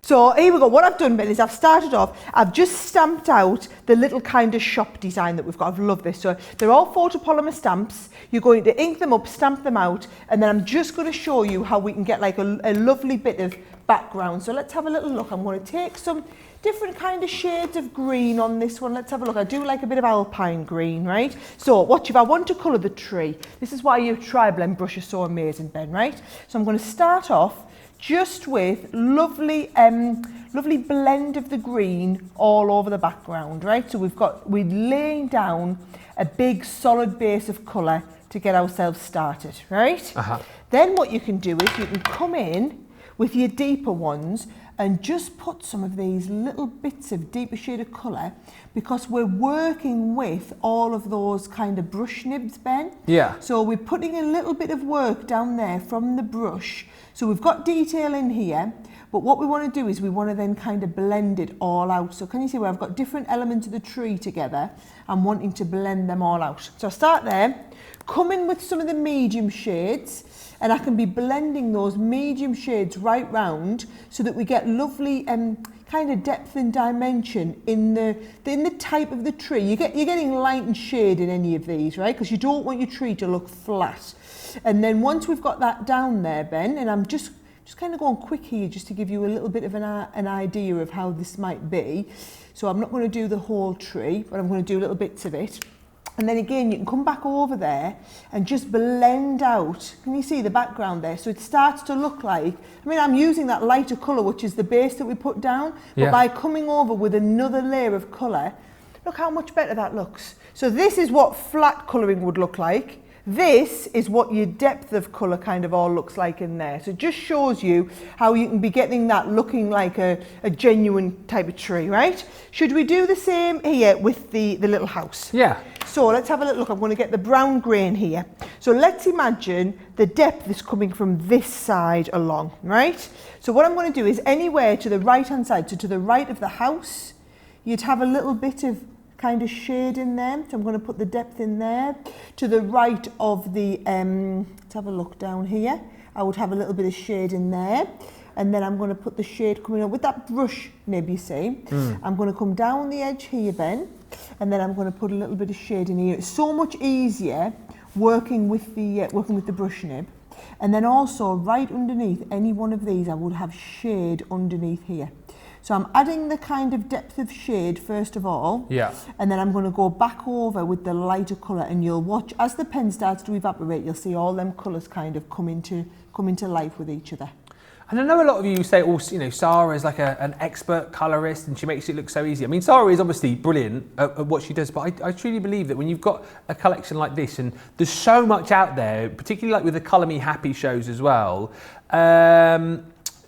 So here we go. What I've done, Ben, is I've started off, I've just stamped out the little kind of shop design that we've got. I love this. So they're all photopolymer stamps. You're going to ink them up, stamp them out, and then I'm just going to show you how we can get like a lovely bit of background. So let's have a little look. I'm going to take some different kind of shades of green on this one. Let's have a look. I do like a bit of alpine green, right? So watch, if I want to colour the tree, this is why your tri-blend brush is so amazing, Ben, right? So I'm going to start off just with lovely blend of the green all over the background, right? So we're laying down a big solid base of colour to get ourselves started, right? Then what you can do is you can come in with your deeper ones and just put some of these little bits of deeper shade of colour, because we're working with all of those kind of brush nibs, Ben. Yeah. So we're putting a little bit of work down there from the brush. So we've got detail in here, but what we want to do is we want to then kind of blend it all out. So can you see where I've got different elements of the tree together? I'm wanting to blend them all out. So I start there, come in with some of the medium shades, and I can be blending those medium shades right round so that we get lovely kind of depth and dimension in the type of the tree. You're getting light and shade in any of these, right? Because you don't want your tree to look flat. And then once we've got that down there, Ben, and I'm just kind of going quick here just to give you a little bit of an idea of how this might be. So I'm not going to do the whole tree, but I'm going to do little bits of it. And then again, you can come back over there and just blend out. Can you see the background there? So it starts to look like, I mean, I'm using that lighter colour, which is the base that we put down, but by coming over with another layer of colour, look how much better that looks. So this is what flat colouring would look like. This is what your depth of colour kind of all looks like in there. So it just shows you how you can be getting that looking like a genuine type of tree, right? Should we do the same here with the little house? Yeah. So let's have a little look. I'm going to get the brown grain here. So let's imagine the depth is coming from this side along, right? So what I'm going to do is anywhere to the right hand side, so to the right of the house, you'd have a little bit of kind of shade in there. So I'm going to put the depth in there. To the right of the, let's have a look down here. I would have a little bit of shade in there. And then I'm going to put the shade coming up with that brush nib, you see. I'm going to come down the edge here, Ben, and then I'm going to put a little bit of shade in here. It's so much easier working with the brush nib. And then also right underneath any one of these, I would have shade underneath here. So I'm adding the kind of depth of shade first of all, and then I'm going to go back over with the lighter colour, and you'll watch as the pen starts to evaporate, you'll see all them colours kind of come into life with each other. And I know a lot of you say, oh, you know, Sara is like an expert colourist and she makes it look so easy. I mean, Sara is obviously brilliant at what she does, but I truly believe that when you've got a collection like this, and there's so much out there, particularly like with the Colour Me Happy shows as well,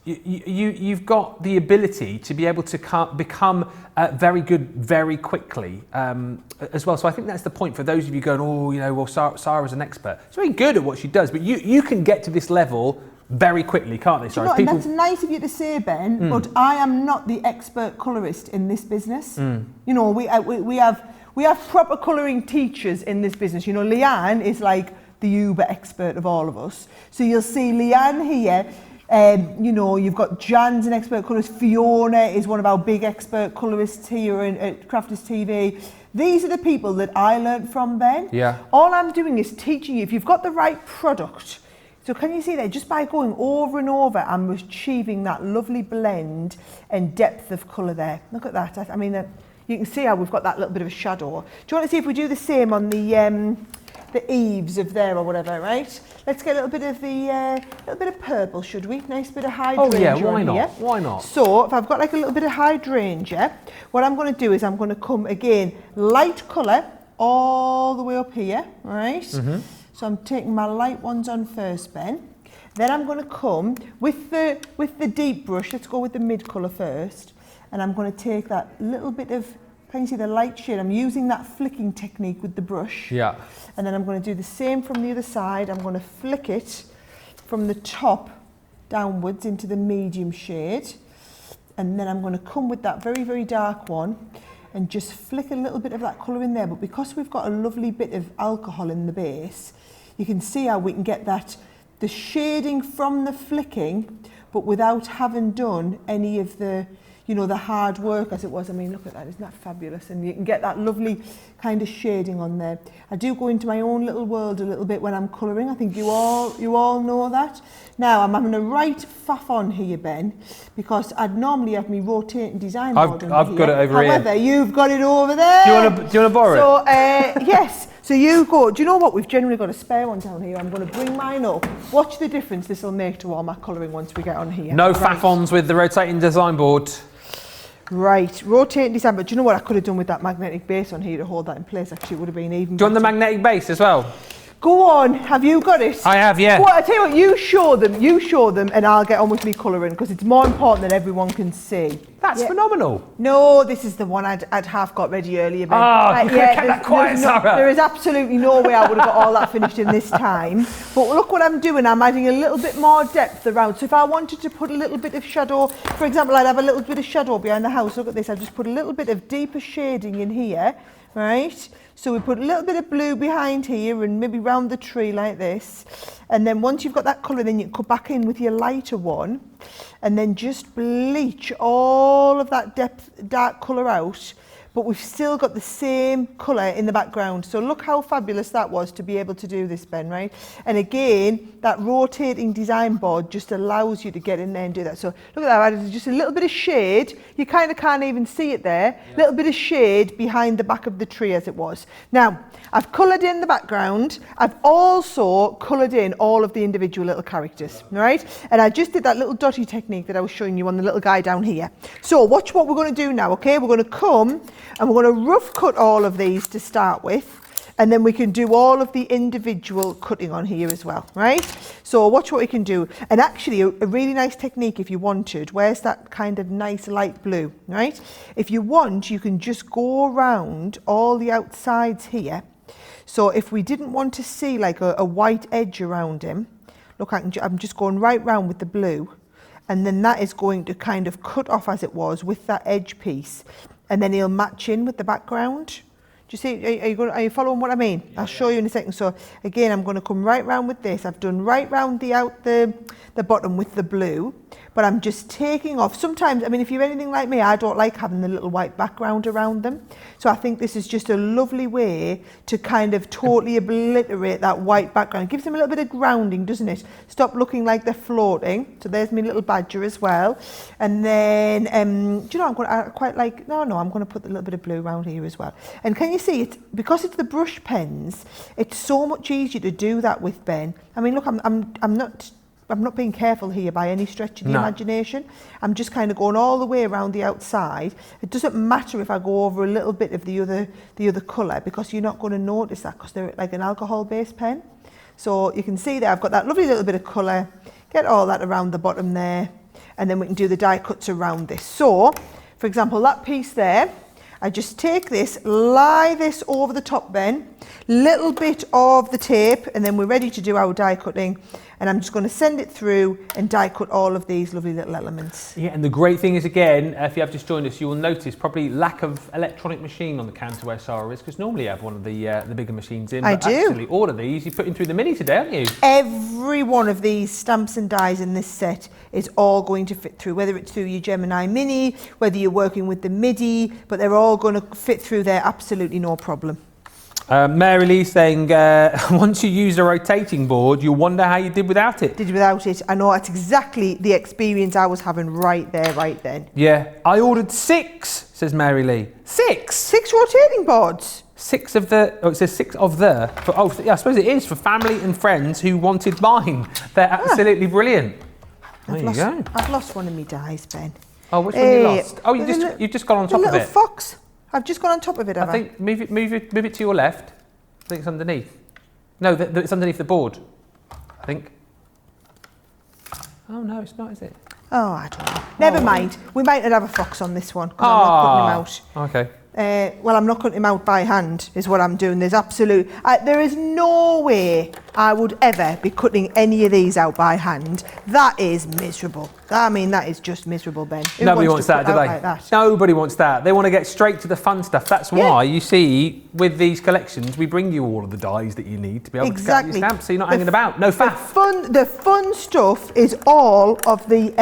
you've got the ability to be able to become very good very quickly as well. So I think that's the point for those of you going, oh, you know, well, Sara's an expert. She's very good at what she does, but you can get to this level very quickly, can't they? Sorry, and that's nice of you to say, Ben, but I am not the expert colourist in this business. You know, we have proper colouring teachers in this business. You know, Leanne is like the uber expert of all of us. So you'll see Leanne here. You know, you've got Jan's an expert colourist. Fiona is one of our big expert colourists here at Crafters TV. These are the people that I learnt from, Ben. Yeah. All I'm doing is teaching you. If you've got the right product, so can you see there, just by going over and over, I'm achieving that lovely blend and depth of colour there. Look at that. I mean, you can see how we've got that little bit of a shadow. Do you want to see if we do the same on the eaves of there or whatever, right? Let's get a little bit of purple, should we? Nice bit of hydrangea. Oh yeah, why not? Here. Why not? So if I've got like a little bit of hydrangea, what I'm going to do is I'm going to come again, light colour all the way up here, right? So I'm taking my light ones on first, Ben. Then I'm going to come with the deep brush. Let's go with the mid colour first, and I'm going to take that little bit of. Can you see the light shade? I'm using that flicking technique with the brush. Yeah. And then I'm going to do the same from the other side. I'm going to flick it from the top downwards into the medium shade. And then I'm going to come with that very, very dark one and just flick a little bit of that colour in there. But because we've got a lovely bit of alcohol in the base, you can see how we can get that, the shading from the flicking, but without having done any of the, you know, the hard work as it was. I mean, look at that, isn't that fabulous? And you can get that lovely kind of shading on there. I do go into my own little world a little bit when I'm colouring. I think you all know that. Now, I'm having a right faff on here, Ben, because I'd normally have me rotating design board I've got it over here. However, you've got it over there. Do you want to borrow it? So, yes. So you go. Do you know what? We've generally got a spare one down here. I'm going to bring mine up. Watch the difference this will make to all my colouring once we get on here. No faff-ons with the rotating design board. Right, rotating design, but do you know what I could have done with that magnetic base on here to hold that in place? Actually, it would have been even better. Do you want the magnetic base as well? Go on, have you got it? I have, yeah. Well, I tell you what, you show them, and I'll get on with me colouring because it's more important that everyone can see. That's phenomenal. No, this is the one I'd half got ready earlier. Ben. You could have kept that quiet, Sara. There is absolutely no way I would have got all that finished in this time. But look what I'm doing, I'm adding a little bit more depth around. So if I wanted to put a little bit of shadow, for example, I'd have a little bit of shadow behind the house. Look at this, I've just put a little bit of deeper shading in here, right? So we put a little bit of blue behind here and maybe round the tree like this. And then once you've got that colour, then you come back in with your lighter one and then just bleach all of that dark colour out. But we've still got the same colour in the background. So look how fabulous that was to be able to do this, Ben, right? And again, that rotating design board just allows you to get in there and do that. So look at that, I added just a little bit of shade. You kind of can't even see it there. A little bit of shade behind the back of the tree as it was. Now, I've coloured in the background. I've also coloured in all of the individual little characters, right? And I just did that little dotty technique that I was showing you on the little guy down here. So watch what we're going to do now, okay? We're going to come and we're going to rough cut all of these to start with, and then we can do all of the individual cutting on here as well, right? So watch what we can do. And actually a really nice technique if you wanted, where's that kind of nice light blue, right? If you want, you can just go around all the outsides here. So if we didn't want to see like a white edge around him, look, I'm just going right round with the blue, and then that is going to kind of cut off as it was with that edge piece. And then he'll match in with the background. Do you see, are you following what I mean? Yeah, I'll show you in a second. So again, I'm going to come right round with this. I've done right round the bottom with the blue, but I'm just taking off. Sometimes, I mean, if you're anything like me, I don't like having the little white background around them. So I think this is just a lovely way to kind of totally obliterate that white background. It gives them a little bit of grounding, doesn't it? Stop looking like they're floating. So there's my little badger as well. And then, do you know, I'm going to put a little bit of blue around here as well. And can you see it? Because it's the brush pens, it's so much easier to do that with, Ben. I mean, look, I'm not being careful here by any stretch of the imagination. I'm just kind of going all the way around the outside. It doesn't matter if I go over a little bit of the other colour, because you're not going to notice that because they're like an alcohol-based pen. So you can see there I've got that lovely little bit of colour. Get all that around the bottom there, and then we can do the die cuts around this. So, for example, that piece there, I just take this, lie this over the top, Ben, little bit of the tape, and then we're ready to do our die cutting. And I'm just going to send it through and die cut all of these lovely little elements. Yeah, and the great thing is, again, if you have just joined us, you will notice probably lack of electronic machine on the counter where Sara is, because normally you have one of the bigger machines in. I do. Actually, all of these, you're putting through the Mini today, aren't you? Every one of these stamps and dies in this set is all going to fit through, whether it's through your Gemini Mini, whether you're working with the MIDI, but they're all going to fit through there, absolutely no problem. Mary Lee saying, once you use a rotating board, you'll wonder how you did without it. Did without it. I know, that's exactly the experience I was having right there, right then. Yeah, I ordered 6, says Mary Lee. 6? 6 rotating boards? 6 of the, it says 6 of the, yeah, I suppose it is for family and friends who wanted mine. They're absolutely brilliant. There you go. I've lost one of my dies, Ben. Oh, which one you lost? Oh, you've just gone on top of it. A little fox. I've just gone on top of it, I think move it to your left. I think it's underneath. No, it's underneath the board, I think. Oh no, it's not, is it? Oh, I don't know. Never mind. We might not have a fox on this one, because I'm not cutting him out. Okay. Well, I'm not cutting him out by hand, is what I'm doing. There's there is no way I would ever be cutting any of these out by hand. That is miserable. I mean, that is just miserable, Ben. Who Nobody wants wants to that, do cut they? out like that? Nobody wants that. They want to get straight to the fun stuff. That's why you see with these collections, we bring you all of the dies that you need to be able to get your stamps, so you're not hanging about. No faff. The fun stuff is all of the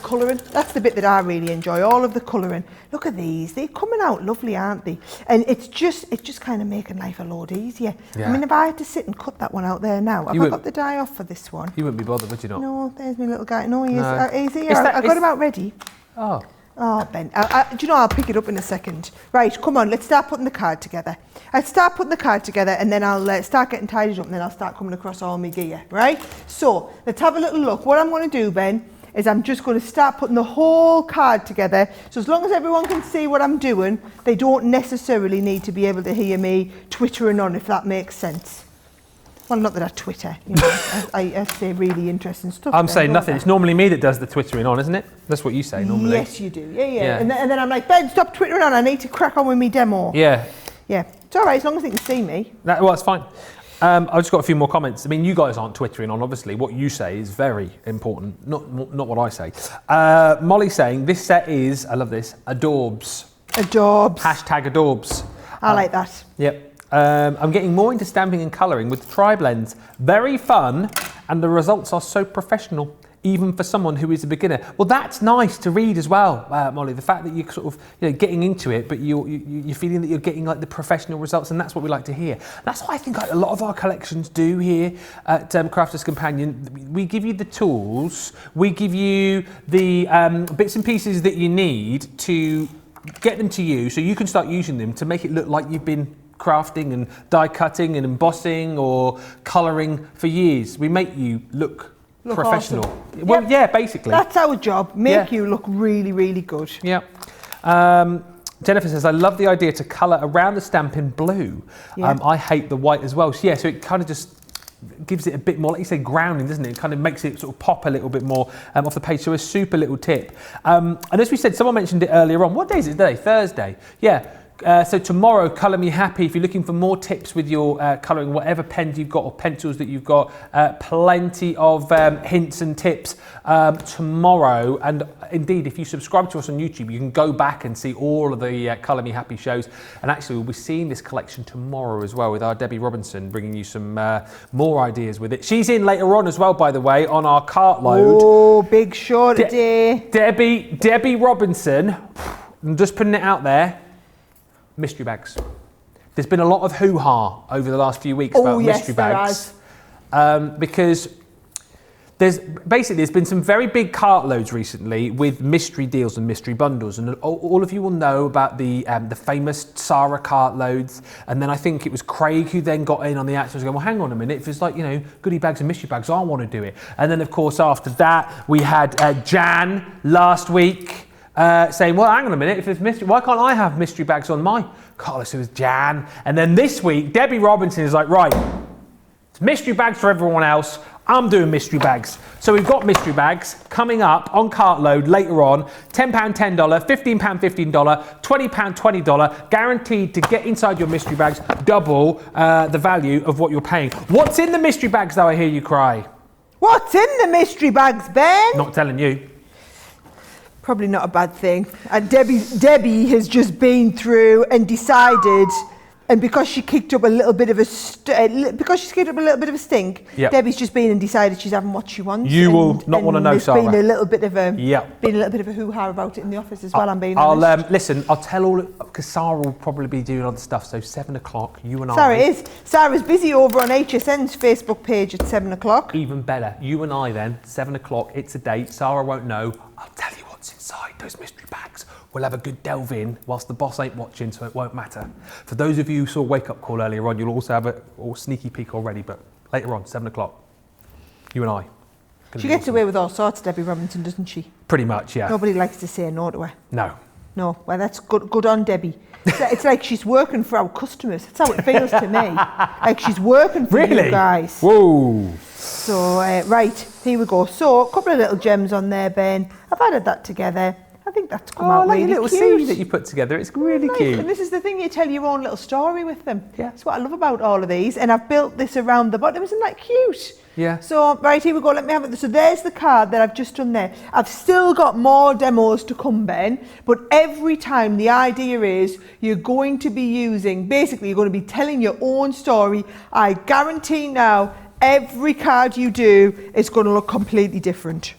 colouring. That's the bit that I really enjoy. All of the colouring. Look at these. They're coming out lovely, aren't they? And it's just kind of making life a lot easier. Yeah. I mean, if I had to sit and cut that one out there now, have I got the die off for this one? You wouldn't be bothered, would you not? No, there's my little guy. No, he is. No. He's here. I got him out ready. Oh. Oh, Ben. Do you know, I'll pick it up in a second. Right, come on, let's start putting the card together. I'll start putting the card together and then I'll start getting tidied up and then I'll start coming across all my gear, right? So, let's have a little look. What I'm going to do, Ben, is I'm just going to start putting the whole card together. So as long as everyone can see what I'm doing, they don't necessarily need to be able to hear me twittering on, if that makes sense. Well, not that I Twitter, you know, I say really interesting stuff. I'm saying nothing. It's normally me that does the twittering on, isn't it? That's what you say normally. Yes, you do. Yeah. And then I'm like, Ben, stop twittering on. I need to crack on with me demo. Yeah. Yeah. It's all right, as long as they can see me. Well, it's fine. I've just got a few more comments. I mean, you guys aren't twittering on, obviously. What you say is very important, not what I say. Molly saying, this set is, I love this, adorbs. Adorbs. Hashtag adorbs. I like that. Yep. I'm getting more into stamping and colouring with the tri-blends. Very fun, and the results are so professional, even for someone who is a beginner. Well, that's nice to read as well, Molly. The fact that you're sort of getting into it, but you're feeling that you're getting like the professional results, and that's what we like to hear. That's what I think a lot of our collections do here at Crafters Companion. We give you the tools, we give you the bits and pieces that you need to get them to you, so you can start using them to make it look like you've been crafting and die cutting and embossing or colouring for years. We make you look professional. Awesome. Well, Yep. yeah, basically. That's our job. Make you look really, really good. Yeah. Jennifer says, I love the idea to colour around the stamp in blue. Yeah. I hate the white as well. So, yeah, so it kind of just gives it a bit more, like you say, grounding, doesn't it? It kind of makes it sort of pop a little bit more off the page. So a super little tip. And as we said, someone mentioned it earlier on. What day is it today? Thursday. Yeah. So tomorrow, Colour Me Happy, if you're looking for more tips with your colouring, whatever pens you've got or pencils that you've got, plenty of hints and tips tomorrow. And indeed, if you subscribe to us on YouTube, you can go back and see all of the Colour Me Happy shows. And actually, we'll be seeing this collection tomorrow as well with our Debbie Robinson, bringing you some more ideas with it. She's in later on as well, by the way, on our cart load. Oh, big show today. Debbie Robinson, I'm just putting it out there. Mystery bags. There's been a lot of hoo-ha over the last few weeks about mystery bags. Because there's been some very big cart loads recently with mystery deals and mystery bundles, and all of you will know about the famous Sara cart loads. And then I think it was Craig who then got in on the act and was going, well, hang on a minute, if it's like, goodie bags and mystery bags, I want to do it. And then of course after that we had Jan last week saying, well, hang on a minute, if it's mystery, why can't I have mystery bags on my cart list? It was Jan. And then this week Debbie Robinson is like, right, it's mystery bags for everyone else. I'm doing mystery bags. So we've got mystery bags coming up on Cartload later on. £10, $10, £15, $15, £20, $20, guaranteed to get inside your mystery bags, double the value of what you're paying. What's in the mystery bags though, I hear you cry? What's in the mystery bags, Ben? Not telling you. Probably not a bad thing. And Debbie has just been through and decided, and because she kicked up a little bit of a stink, Yep. Debbie's just been and decided she's having what she wants. You will not want to know, Sara. There's been a little bit of a Yep. hoo-ha about it in the office as well. I'm being honest. Listen, I'll tell all, because Sara will probably be doing other stuff. So 7 o'clock, you and Sara's busy over on HSN's Facebook page at 7 o'clock. Even better, you and I then, 7 o'clock, it's a date. Sara won't know. I'll tell you what's inside those mystery bags. We'll have a good delve in whilst the boss ain't watching, so it won't matter. For those of you who saw Wake Up Call earlier on, you'll also have a sneaky peek already, but later on, 7 o'clock, you and I. She gets away with all sorts, Debbie Robinson, doesn't she? Pretty much, yeah. Nobody likes to say no to her. No. No, well, that's good on Debbie. It's like she's working for our customers. That's how it feels to me. Like she's working for you guys. Whoa. So, right, here we go. So, a couple of little gems on there, Ben. I've added that together. I think that's come Oh, I out like really your little cute. scene that you put together. It's really Nice. cute. And this is the thing, you tell your own little story with them. Yeah. That's what I love about all of these. And I've built this around the bottom. Isn't that cute? Yeah. So, right, here we go. Let me have it. So there's the card that I've just done there. I've still got more demos to come, Ben. But every time, the idea is you're going to be using, basically, you're going to be telling your own story. I guarantee now, every card you do is going to look completely different.